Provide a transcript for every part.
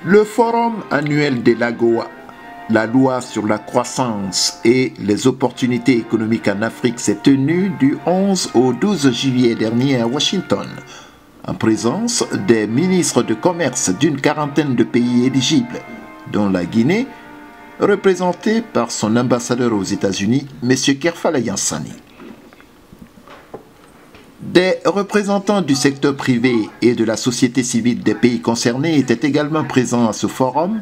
Le forum annuel de l'AGOA, la loi sur la croissance et les opportunités économiques en Afrique, s'est tenu du 11 au 12 juillet dernier à Washington, en présence des ministres de commerce d'une quarantaine de pays éligibles, dont la Guinée, représentée par son ambassadeur aux États-Unis, M. Kerfala Yansani. Des représentants du secteur privé et de la société civile des pays concernés étaient également présents à ce forum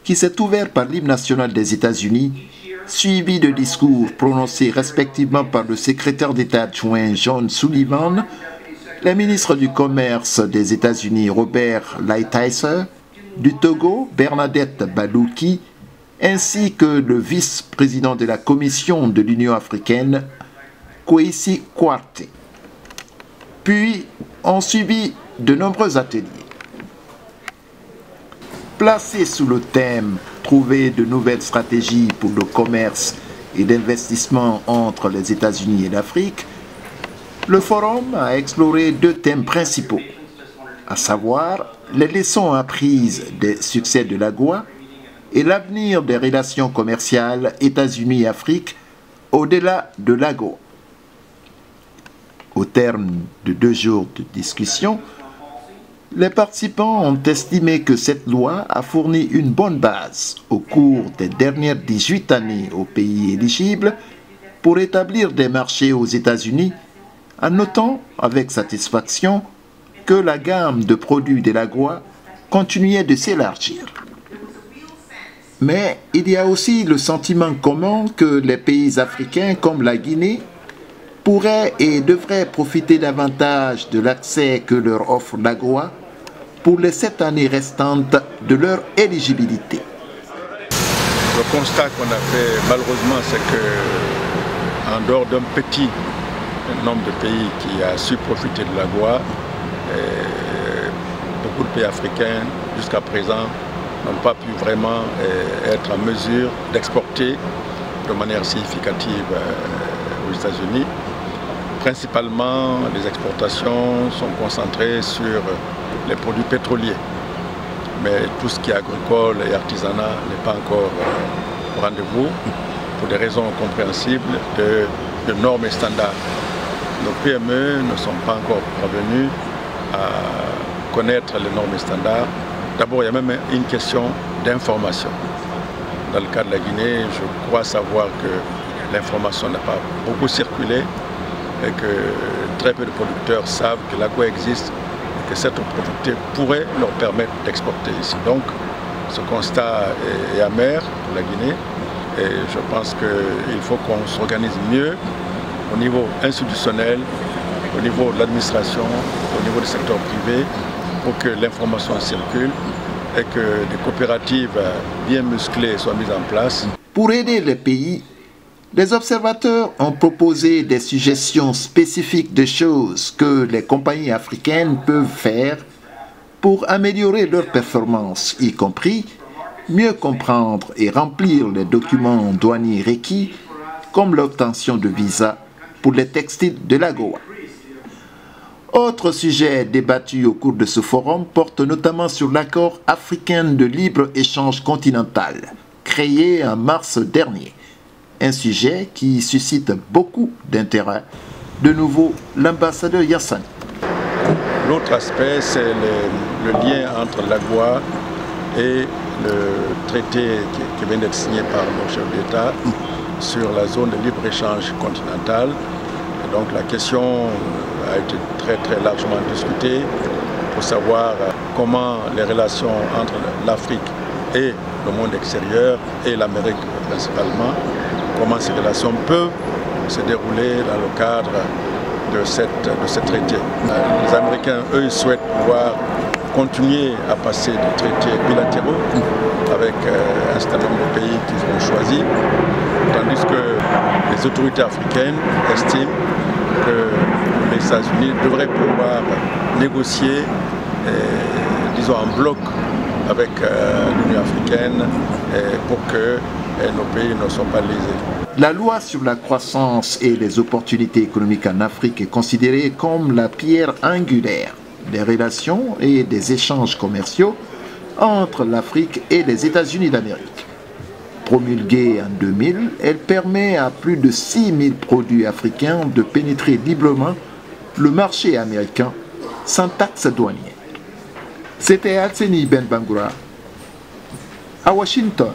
qui s'est ouvert par l'hymne national des États-Unis, suivi de discours prononcés respectivement par le secrétaire d'État adjoint John Sullivan, le ministre du Commerce des États-Unis Robert Lighthizer, du Togo Bernadette Balouki, ainsi que le vice-président de la Commission de l'Union africaine, Kwesi Kouyaté. Puis ont suivi de nombreux ateliers. Placés sous le thème « Trouver de nouvelles stratégies pour le commerce et d'investissement entre les États-Unis et l'Afrique », le forum a exploré deux thèmes principaux, à savoir les leçons apprises des succès de l'AGOA et l'avenir des relations commerciales États-Unis-Afrique au-delà de l'AGOA. Au terme de 2 jours de discussion, les participants ont estimé que cette loi a fourni une bonne base au cours des dernières 18 années aux pays éligibles pour établir des marchés aux États-Unis, en notant avec satisfaction que la gamme de produits de l'AGOA continuait de s'élargir. Mais il y a aussi le sentiment commun que les pays africains comme la Guinée pourraient et devraient profiter davantage de l'accès que leur offre l'AGOA pour les 7 années restantes de leur éligibilité. Le constat qu'on a fait malheureusement, c'est que en dehors d'un petit nombre de pays qui a su profiter de l'AGOA, beaucoup de pays africains jusqu'à présent n'ont pas pu vraiment être en mesure d'exporter de manière significative aux États-Unis. Principalement, les exportations sont concentrées sur les produits pétroliers. Mais tout ce qui est agricole et artisanat n'est pas encore au rendez-vous pour des raisons compréhensibles de normes et standards. Nos PME ne sont pas encore parvenus à connaître les normes et standards. D'abord, il y a même une question d'information. Dans le cas de la Guinée, je crois savoir que l'information n'a pas beaucoup circulé et que très peu de producteurs savent que l'AGOA existe et que cette opportunité pourrait leur permettre d'exporter ici. Donc, ce constat est amer pour la Guinée et je pense qu'il faut qu'on s'organise mieux au niveau institutionnel, au niveau de l'administration, au niveau du secteur privé, pour que l'information circule et que des coopératives bien musclées soient mises en place. Pour aider les pays, les observateurs ont proposé des suggestions spécifiques de choses que les compagnies africaines peuvent faire pour améliorer leurs performances, y compris mieux comprendre et remplir les documents douaniers requis, comme l'obtention de visas pour les textiles de l'AGOA. Autre sujet débattu au cours de ce forum porte notamment sur l'accord africain de libre-échange continental, créé en mars dernier. Un sujet qui suscite beaucoup d'intérêt. De nouveau, l'ambassadeur Yansani. L'autre aspect, c'est le lien entre l'AGOA et le traité qui vient d'être signé par nos chefs d'État sur la zone de libre-échange continentale. Et donc la question a été très largement discutée pour savoir comment les relations entre l'Afrique et le monde extérieur et l'Amérique principalement, comment ces relations peuvent se dérouler dans le cadre de ce traité. Les Américains, eux, ils souhaitent pouvoir continuer à passer des traités bilatéraux avec un certain nombre de pays qu'ils ont choisis, tandis que les autorités africaines estiment que les États-Unis devraient pouvoir négocier, disons, en bloc avec l'Union africaine pour que nos pays ne soient pas lésés. La loi sur la croissance et les opportunités économiques en Afrique est considérée comme la pierre angulaire des relations et des échanges commerciaux entre l'Afrique et les États-Unis d'Amérique. Promulguée en 2000, elle permet à plus de 6000 produits africains de pénétrer librement le marché américain sans taxe douanière. C'était Alseni Ben Bangoura à Washington.